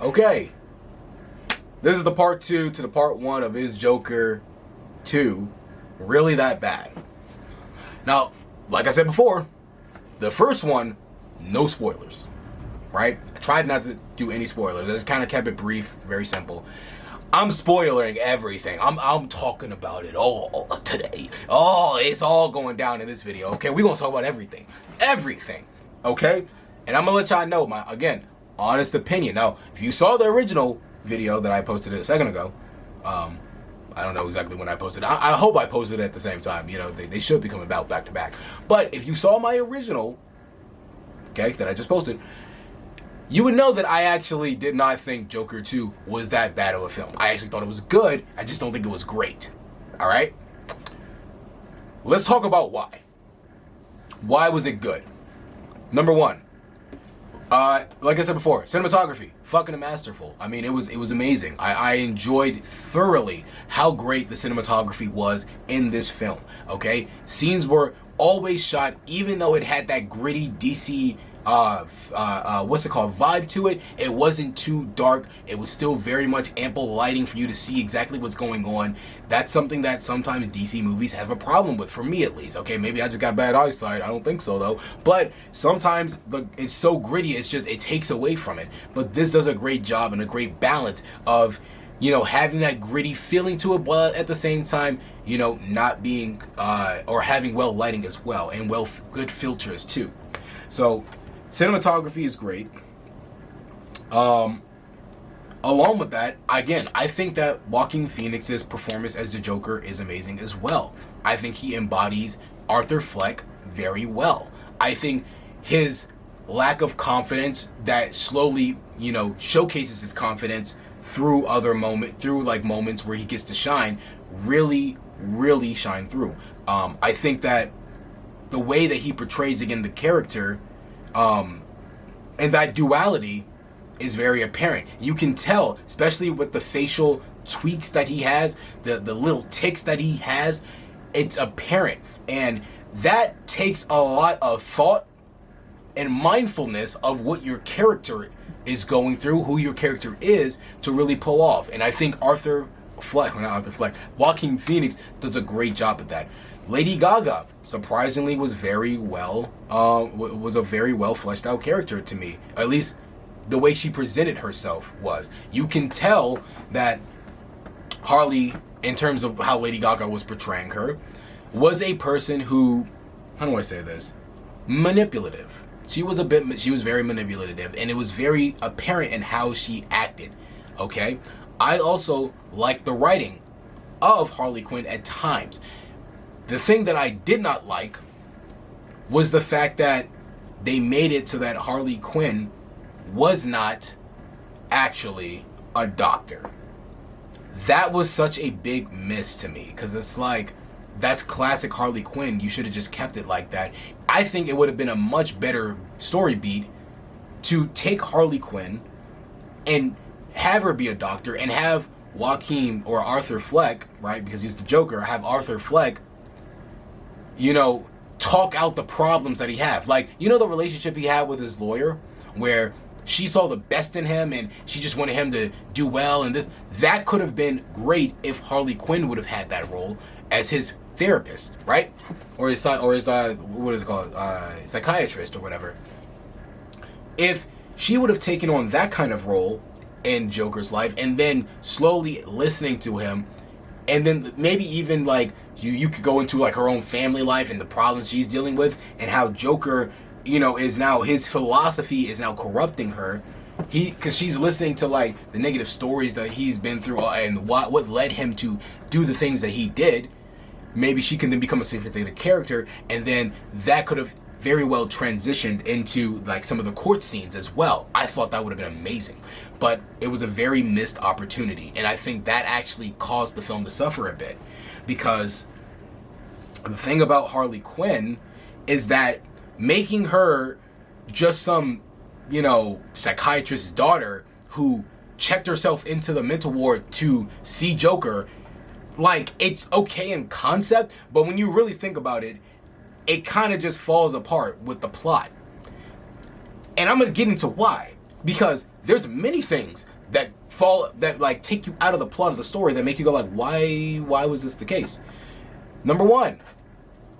Okay, this is the part 2 to the part 1 of Is Joker 2 really that bad? Now, like I said before, the first one, no spoilers, right? I tried not to do any spoilers. I just kind of kept it brief, very simple. I'm spoiling everything. I'm talking about it all today. Oh, it's all going down in this video, okay? We're going to talk about everything. Everything, okay? And I'm going to let y'all know my, again, honest opinion. Now, if you saw the original video that I posted a second ago, I don't know exactly when I posted it. I hope I posted it at the same time. You know, they should be coming out back to back. But if you saw my original, okay, that I just posted, you would know that I actually did not think Joker 2 was that bad of a film. I actually thought it was good. I just don't think it was great. All right? Let's talk about why. Why was it good? Number one, like I said before, cinematography, fucking masterful. I mean, it was amazing. I enjoyed thoroughly how great the cinematography was in this film. Okay, scenes were always shot, even though it had that gritty DC what's it called, vibe to it. It wasn't too dark. It was still very much ample lighting for you to see exactly what's going on. That's something that sometimes DC movies have a problem with, for me at least. Okay, maybe I just got bad eyesight. I don't think so though. But sometimes it's so gritty, it's just, it takes away from it. But this does a great job and a great balance of, you know, having that gritty feeling to it, but at the same time, you know, not being or having well lighting as well, and good filters too. So cinematography is great. Along with that, again, I think that Joaquin Phoenix's performance as the Joker is amazing as well. I think he embodies Arthur Fleck very well. I think his lack of confidence that slowly, you know, showcases his confidence through moments where he gets to shine, really shine through. I think that the way that he portrays again the character, and that duality is very apparent. You can tell, especially with the facial tweaks that he has, the little tics that he has, it's apparent. And that takes a lot of thought and mindfulness of what your character is going through, who your character is, to really pull off. And I think Joaquin Phoenix does a great job at that. Lady Gaga, surprisingly, was a very well fleshed out character to me. At least the way she presented herself was. You can tell that Harley, in terms of how Lady Gaga was portraying her, was a person who, how do I say this? Manipulative. She was very manipulative, and it was very apparent in how she acted. Okay? I also like the writing of Harley Quinn at times. The thing that I did not like was the fact that they made it so that Harley Quinn was not actually a doctor. That was such a big miss to me, because it's like, that's classic Harley Quinn. You should have just kept it like that. I think it would have been a much better story beat to take Harley Quinn and have her be a doctor, and have Joaquin or Arthur Fleck, right, because he's the Joker, have Arthur Fleck, you know, talk out the problems that he have. Like, you know, the relationship he had with his lawyer, where she saw the best in him and she just wanted him to do well, and that could have been great if Harley Quinn would have had that role as his therapist, right? Or his what is it called? Psychiatrist or whatever. If she would have taken on that kind of role in Joker's life, and then slowly listening to him, and then maybe even like you could go into like her own family life and the problems she's dealing with, and how Joker, you know, is now, his philosophy is now corrupting her. Because she's listening to like the negative stories that he's been through, and what led him to do the things that he did. Maybe she can then become a sympathetic character, and then that could have very well transitioned into like some of the court scenes as well. I thought that would have been amazing, but it was a very missed opportunity, and I think that actually caused the film to suffer a bit, because the thing about Harley Quinn is that making her just some, you know, psychiatrist's daughter who checked herself into the mental ward to see Joker, like, it's okay in concept, but when you really think about it, it kind of just falls apart with the plot. And I'm going to get into why. Because there's many things that like take you out of the plot of the story, that make you go like, why was this the case? Number one,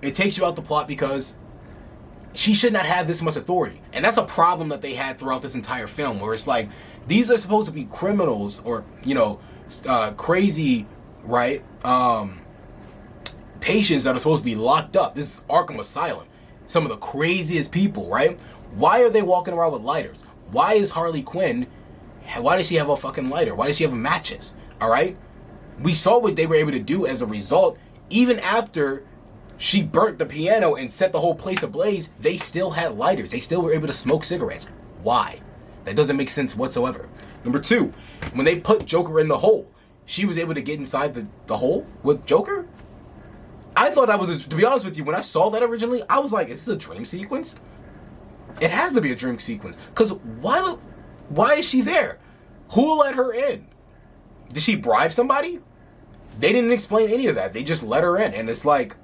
it takes you out the plot because she should not have this much authority. And that's a problem that they had throughout this entire film, where it's like, these are supposed to be criminals, or, you know, crazy, right? Patients that are supposed to be locked up. This is Arkham Asylum. Some of the craziest people, right? Why are they walking around with lighters? Why is Harley Quinn, why does she have a fucking lighter? Why does she have matches? All right? We saw what they were able to do as a result. Even after she burnt the piano and set the whole place ablaze, they still had lighters. They still were able to smoke cigarettes. Why? That doesn't make sense whatsoever. Number two, when they put Joker in the hole, she was able to get inside the hole with Joker? I thought that was, to be honest with you, when I saw that originally, I was like, is this a dream sequence? It has to be a dream sequence. Because why is she there? Who let her in? Did she bribe somebody? They didn't explain any of that. They just let her in. And it's like,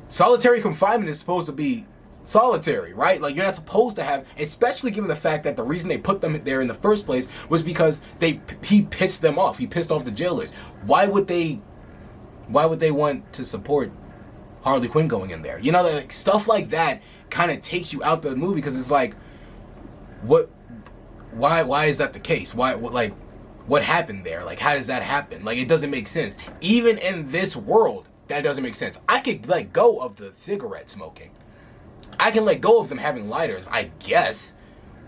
solitary confinement is supposed to be solitary, right? Like, you're not supposed to have, especially given the fact that the reason they put them there in the first place was because he pissed them off. He pissed off the jailers. Why would they want to support Harley Quinn going in there? You know, like, stuff like that kind of takes you out the movie, because it's like, why is that the case? What happened there? Like, how does that happen? Like, it doesn't make sense. Even in this world, that doesn't make sense. I could let go of the cigarette smoking. I can let go of them having lighters, I guess.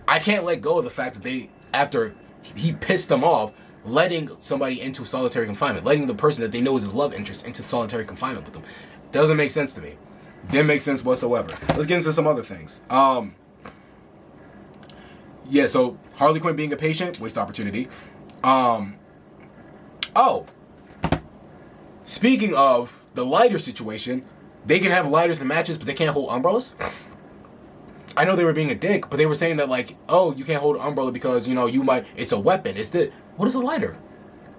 I can't let go of the fact that after he pissed them off, letting somebody into solitary confinement, letting the person that they know is his love interest into solitary confinement with them. Doesn't make sense to me. Didn't make sense whatsoever. Let's get into some other things. Yeah, so Harley Quinn being a patient, waste opportunity. Speaking of the lighter situation, they can have lighters and matches, but they can't hold umbrellas. I know they were being a dick, but they were saying that, like, oh, you can't hold an umbrella because, you know, it's a weapon. What is a lighter?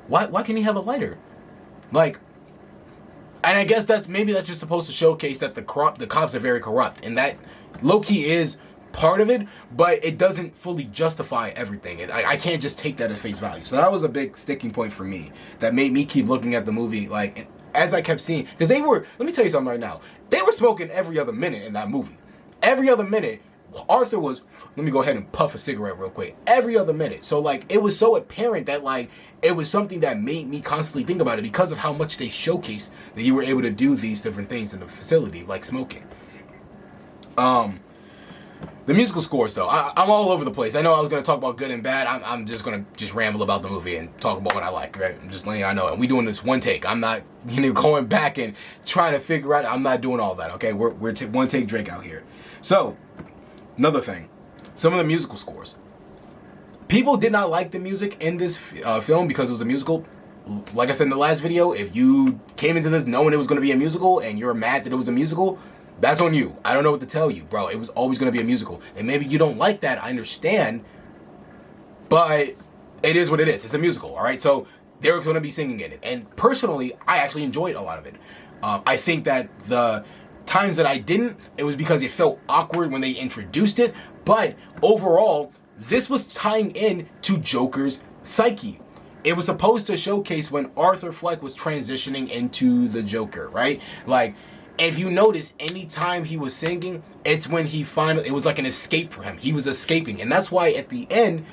Why can he have a lighter? Like, and I guess that's just supposed to showcase that the cops are very corrupt, and that low-key is part of it, but it doesn't fully justify everything. I can't just take that at face value. So that was a big sticking point for me that made me keep looking at the movie, like, as I kept seeing, because let me tell you something right now, they were smoking every other minute in that movie. Every other minute, Arthur was, let me go ahead and puff a cigarette real quick. Every other minute. So, like, it was so apparent that, like, it was something that made me constantly think about it because of how much they showcased that you were able to do these different things in the facility, like smoking. The musical scores, though, I'm all over the place. I know I was going to talk about good and bad. I'm just going to ramble about the movie and talk about what I like, right? I'm just letting you know. And we doing this one take. I'm not, going back and trying to figure out. I'm not doing all that, okay? We're one take Drake out here. So, another thing. Some of the musical scores. People did not like the music in this film because it was a musical. Like I said in the last video, if you came into this knowing it was going to be a musical and you're mad that it was a musical, that's on you. I don't know what to tell you, bro. It was always going to be a musical. And maybe you don't like that. I understand. But it is what it is. It's a musical, all right? So they're going to be singing in it. And personally, I actually enjoyed a lot of it. I think that the times that I didn't, it was because it felt awkward when they introduced it. But overall, this was tying in to Joker's psyche. It was supposed to showcase when Arthur Fleck was transitioning into the Joker, right? Like, if you notice, anytime he was singing, it's when it was like an escape for him. He was escaping. And that's why at the end,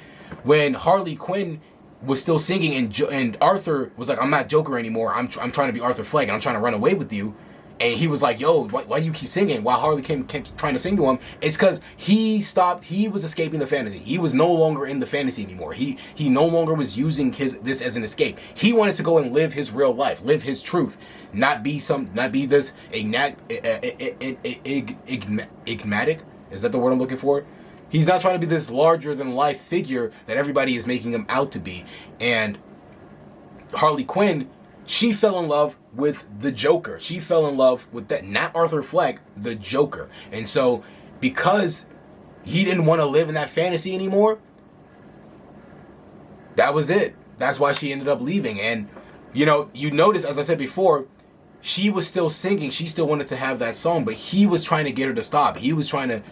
when Harley Quinn was still singing and Arthur was like, I'm not Joker anymore. I'm trying to be Arthur Fleck and I'm trying to run away with you. And he was like, yo, why do you keep singing? While Harley kept trying to sing to him, it's because he stopped. He was escaping the fantasy. He was no longer in the fantasy anymore. He no longer was using this as an escape. He wanted to go and live his real life, live his truth, not be this enigmatic. Is that the word I'm looking for? He's not trying to be this larger than life figure that everybody is making him out to be. And Harley Quinn, she fell in love with the Joker. She fell in love with that, not Arthur Fleck, the Joker. And so, because he didn't want to live in that fantasy anymore, that was it. That's why she ended up leaving. And, you notice, as I said before, she was still singing. She still wanted to have that song, but he was trying to get her to stop. He was trying to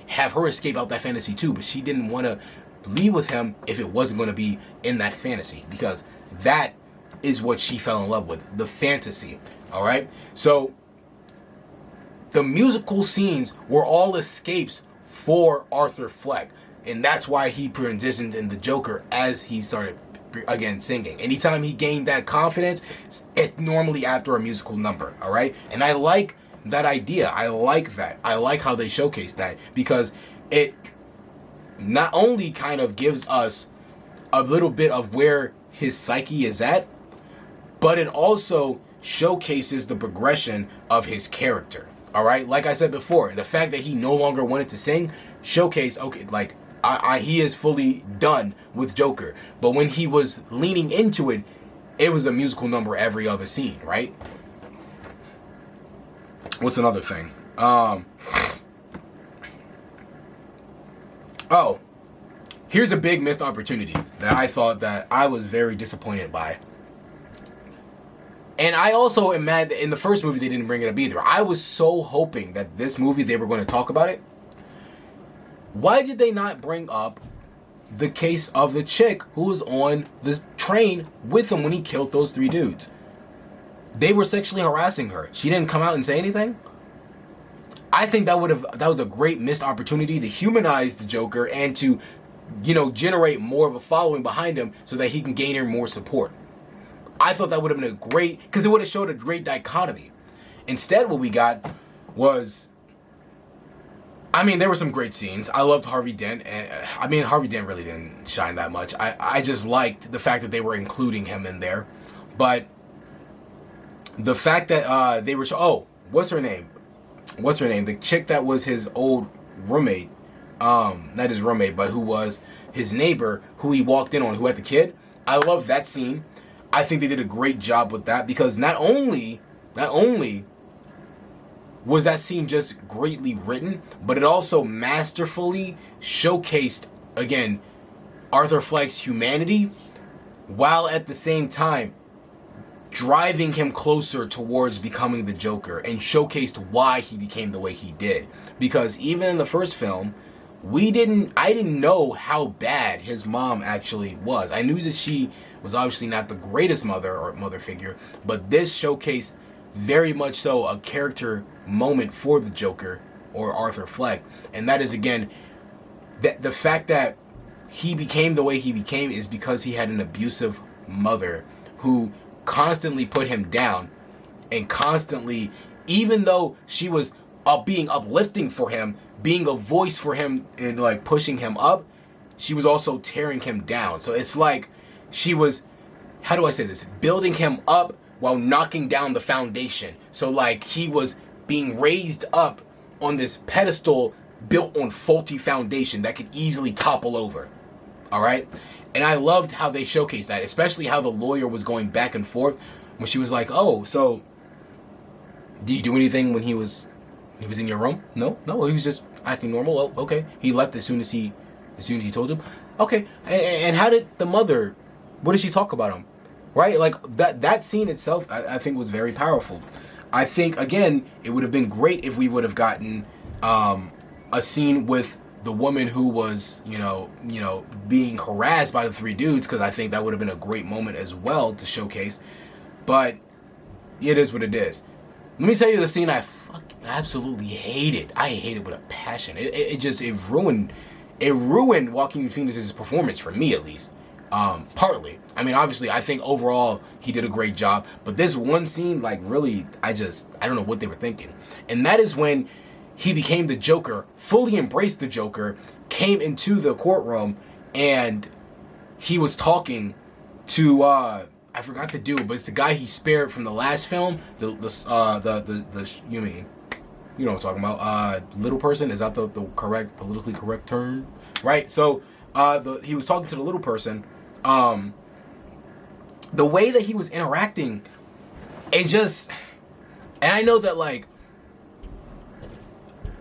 have her escape out that fantasy too, but she didn't want to be with him if it wasn't going to be in that fantasy, because that is what she fell in love with, the fantasy. All right, so the musical scenes were all escapes for Arthur Fleck, and that's why he transitioned in the Joker as he started again singing. Anytime he gained that confidence, it's normally after a musical number. All right, and I like that idea. I like that. I like how they showcase that, because it not only kind of gives us a little bit of where his psyche is at, but it also showcases the progression of his character. All right, like I said before, the fact that he no longer wanted to sing showcased, okay, like he is fully done with Joker. But when he was leaning into it, it was a musical number every other scene, right? What's another thing? Oh, here's a big missed opportunity that I thought that I was very disappointed by. And I also am mad that in the first movie they didn't bring it up either. I was so hoping that this movie they were going to talk about it. Why did they not bring up the case of the chick who was on the train with him when he killed those 3 dudes? They were sexually harassing her. She didn't come out and say anything. I think that was a great missed opportunity to humanize the Joker and to, generate more of a following behind him so that he can gain more support. I thought that would have been a great, because it would have showed a great dichotomy. Instead, what we got was, there were some great scenes. I loved Harvey Dent. And Harvey Dent really didn't shine that much. I just liked the fact that they were including him in there. But the fact that they were, what's her name? The chick that was his old roommate. Not his roommate, but who was his neighbor, who he walked in on, who had the kid. I love that scene. I think they did a great job with that, because not only was that scene just greatly written, but it also masterfully showcased, again, Arthur Fleck's humanity, while at the same time driving him closer towards becoming the Joker, and showcased why he became the way he did. Because even in the first film, I didn't know how bad his mom actually was. I knew that she was obviously not the greatest mother figure, but this showcased very much so a character moment for the Joker, or Arthur Fleck. And that is, again, that the fact that he became the way he became is because he had an abusive mother who constantly put him down, and constantly, even though she was being uplifting for him, being a voice for him and like pushing him up, she was also tearing him down. So it's like she was, how do I say this, building him up while knocking down the foundation. So like he was being raised up on this pedestal built on faulty foundation that could easily topple over. All right? And I loved how they showcased that, especially how the lawyer was going back and forth when she was like, "Oh, so did you do anything when he was in your room?" No, he was just acting normal. Oh, okay. He left as soon as he told him. Okay. And how did the mother, what did she talk about him? Right? Like that scene itself, I think was very powerful. I think, again, it would have been great if we would have gotten a scene with the woman who was, being harassed by the 3 dudes, because I think that would have been a great moment as well to showcase. But it is what it is. Let me tell you the scene I fucking absolutely hated. I hated with a passion. It ruined Joaquin Phoenix's performance, for me at least. Partly. Obviously, I think overall he did a great job, but this one scene, like, really, I don't know what they were thinking. And that is when he became the Joker, fully embraced the Joker, came into the courtroom, and he was talking to, I forgot the dude, but it's the guy he spared from the last film, you mean, you know what I'm talking about, little person, is that the correct, politically correct term? Right? So, he was talking to the little person. The way that he was interacting, and I know that, like,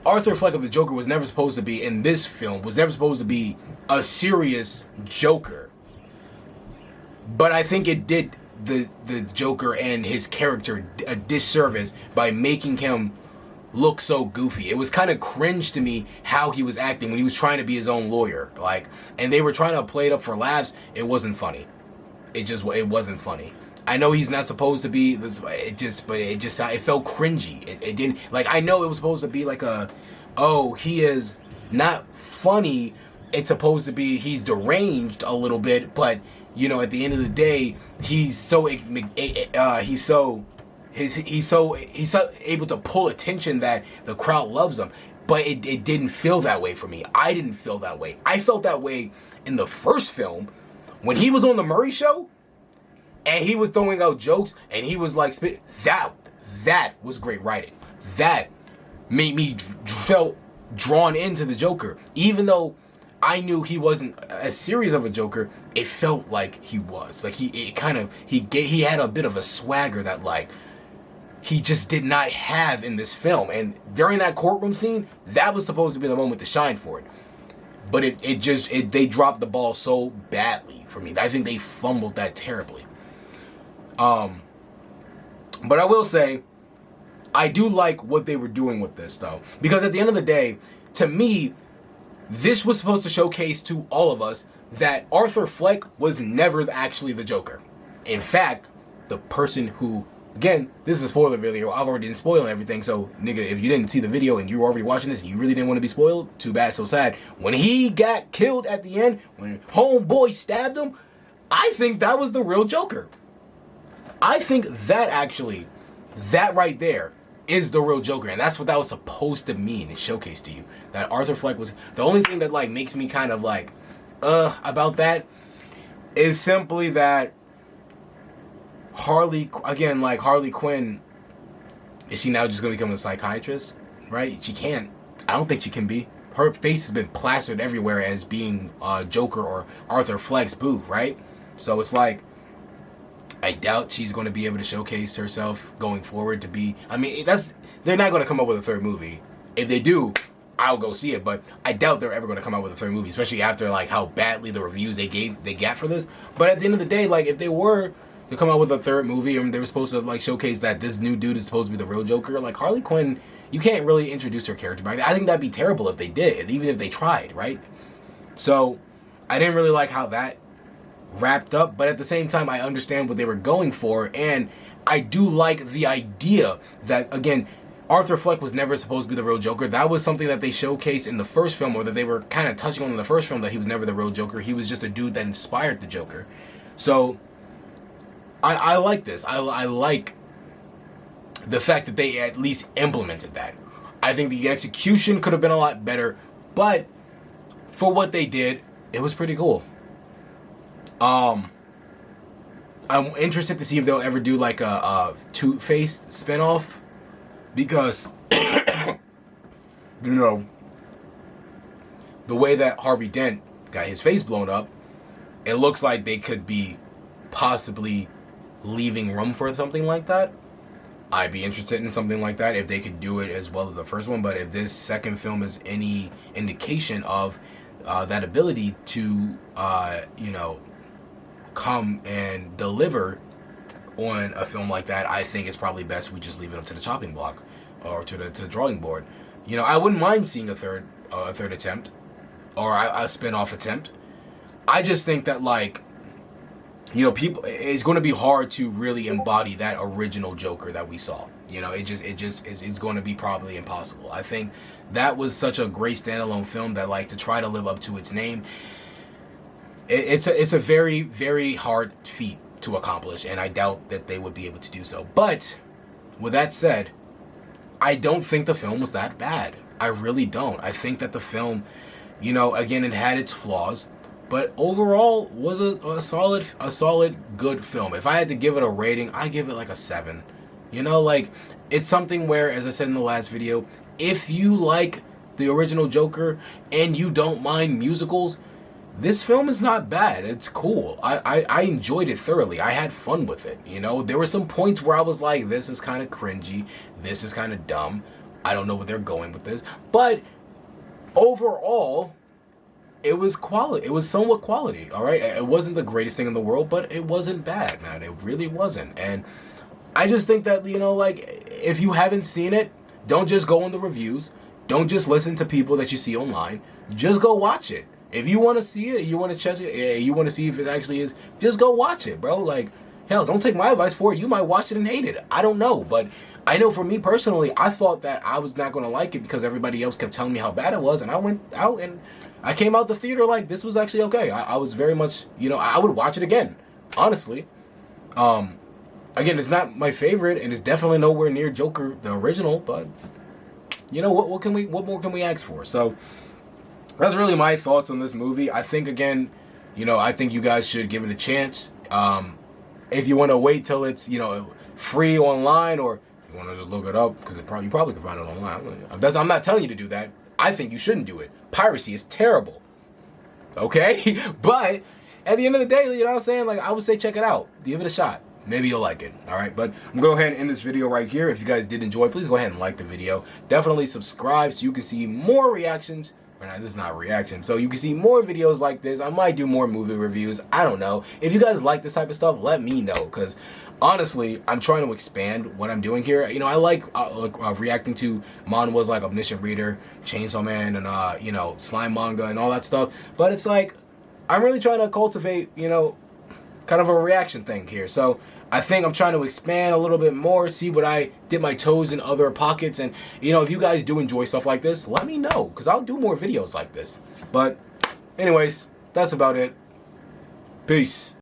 Arthur Fleck of the Joker was never supposed to be, in this film, was never supposed to be a serious Joker. But I think it did the Joker and his character a disservice by making him look so goofy. It was kind of cringe to me how he was acting when he was trying to be his own lawyer. Like, and they were trying to play it up for laughs. It wasn't funny. It wasn't funny. I know he's not supposed to be. It felt cringy. It didn't, like, I know it was supposed to be like he is not funny. It's supposed to be he's deranged a little bit, but you know, at the end of the day, he's so able to pull attention that the crowd loves him. But it didn't feel that way for me. I didn't feel that way. I felt that way in the first film when he was on the Murray Show and he was throwing out jokes and he was like that was great writing. That made me felt drawn into the Joker, even though I knew he wasn't as serious of a Joker. It felt like he was. Like he had a bit of a swagger that like he just did not have in this film. And during that courtroom scene, that was supposed to be the moment to shine for it. But they dropped the ball so badly for me. I think they fumbled that terribly. But I will say, I do like what they were doing with this though, because at the end of the day, to me, this was supposed to showcase to all of us that Arthur Fleck was never actually the Joker. In fact, the person who, again, this is a spoiler video. I've already been spoiling everything. So, nigga, if you didn't see the video and you were already watching this and you really didn't want to be spoiled, too bad, so sad. When he got killed at the end, when homeboy stabbed him, I think that was the real Joker. I think that right there is the real Joker, and that's what that was supposed to mean and showcase to you. That Arthur Fleck was the only thing that like makes me kind of like about that is simply that Harley Quinn, is she now just gonna become a psychiatrist? Right? She can't. I don't think she can be. Her face has been plastered everywhere as being Joker or Arthur Fleck's boo, right? So it's like, I doubt she's going to be able to showcase herself going forward to be. I mean, they're not going to come up with a third movie. If they do, I'll go see it. But I doubt they're ever going to come out with a third movie, especially after like how badly the reviews they got for this. But at the end of the day, like if they were to come out with a third movie and they were supposed to like showcase that this new dude is supposed to be the real Joker, like Harley Quinn, you can't really introduce her character back. I think that'd be terrible if they did, even if they tried, right? So I didn't really like how that wrapped up, but at the same time I understand what they were going for, and I do like the idea that, again, Arthur Fleck was never supposed to be the real Joker. That was something that they showcased in the first film, or that they were kind of touching on in the first film, that he was never the real Joker. He was just a dude that inspired the Joker. So I like this. I like the fact that they at least implemented that. I think the execution could have been a lot better, but for what they did, it was pretty cool. I'm interested to see if they'll ever do like a Two-Face spinoff, because you know, the way that Harvey Dent got his face blown up, it looks like they could be possibly leaving room for something like that. I'd be interested in something like that if they could do it as well as the first one. But if this second film is any indication of that ability to come and deliver on a film like that, I think it's probably best we just leave it up to the chopping block or to the drawing board. You know, I wouldn't mind seeing a third attempt or a spin-off attempt. I just think that, like, you know, it's going to be hard to really embody that original Joker that we saw. You know, it's going to be probably impossible. I think that was such a great standalone film that, like, to try to live up to its name, it's a very, very hard feat to accomplish, and I doubt that they would be able to do so. But with that said, I don't think the film was that bad. I really don't. I think that the film, you know, again, it had its flaws, but overall was a solid good film. If I had to give it a rating, I give it like a 7. You know, like, it's something where, as I said in the last video, if you like the original Joker and you don't mind musicals, this film is not bad. It's cool. I enjoyed it thoroughly. I had fun with it. You know, there were some points where I was like, this is kind of cringy. This is kind of dumb. I don't know where they're going with this. But overall, it was quality. It was somewhat quality, all right? It wasn't the greatest thing in the world, but it wasn't bad, man. It really wasn't. And I just think that, you know, like, if you haven't seen it, Don't just go in the reviews. Don't just listen to people that you see online. Just go watch it. If you want to see it, you want to check it, you want to see if it actually is, just go watch it, bro. Like, hell, don't take my advice for it. You might watch it and hate it. I don't know. But I know for me personally, I thought that I was not going to like it because everybody else kept telling me how bad it was. And I went out and I came out the theater like, this was actually okay. I was very much, I would watch it again, honestly. Again, it's not my favorite, and it's definitely nowhere near Joker, the original, but what more can we ask for? So that's really my thoughts on this movie. I think, again, I think you guys should give it a chance. If you want to wait till it's, free online, or you want to just look it up, because you probably can find it online. I'm not telling you to do that. I think you shouldn't do it. Piracy is terrible. Okay? But at the end of the day, you know what I'm saying? Like, I would say check it out. Give it a shot. Maybe you'll like it. All right? But I'm going to go ahead and end this video right here. If you guys did enjoy, please go ahead and like the video. Definitely subscribe so you can see more reactions. This is not a reaction. So you can see more videos like this. I might do more movie reviews. I don't know. If you guys like this type of stuff, let me know. Because honestly, I'm trying to expand what I'm doing here. I like reacting to manhwas like Omniscient Reader, Chainsaw Man, and, Slime Manga and all that stuff. But it's like, I'm really trying to cultivate, kind of a reaction thing here. So I think I'm trying to expand a little bit more, see what I dip my toes in other pockets. And, if you guys do enjoy stuff like this, let me know, because I'll do more videos like this. But anyways, that's about it. Peace.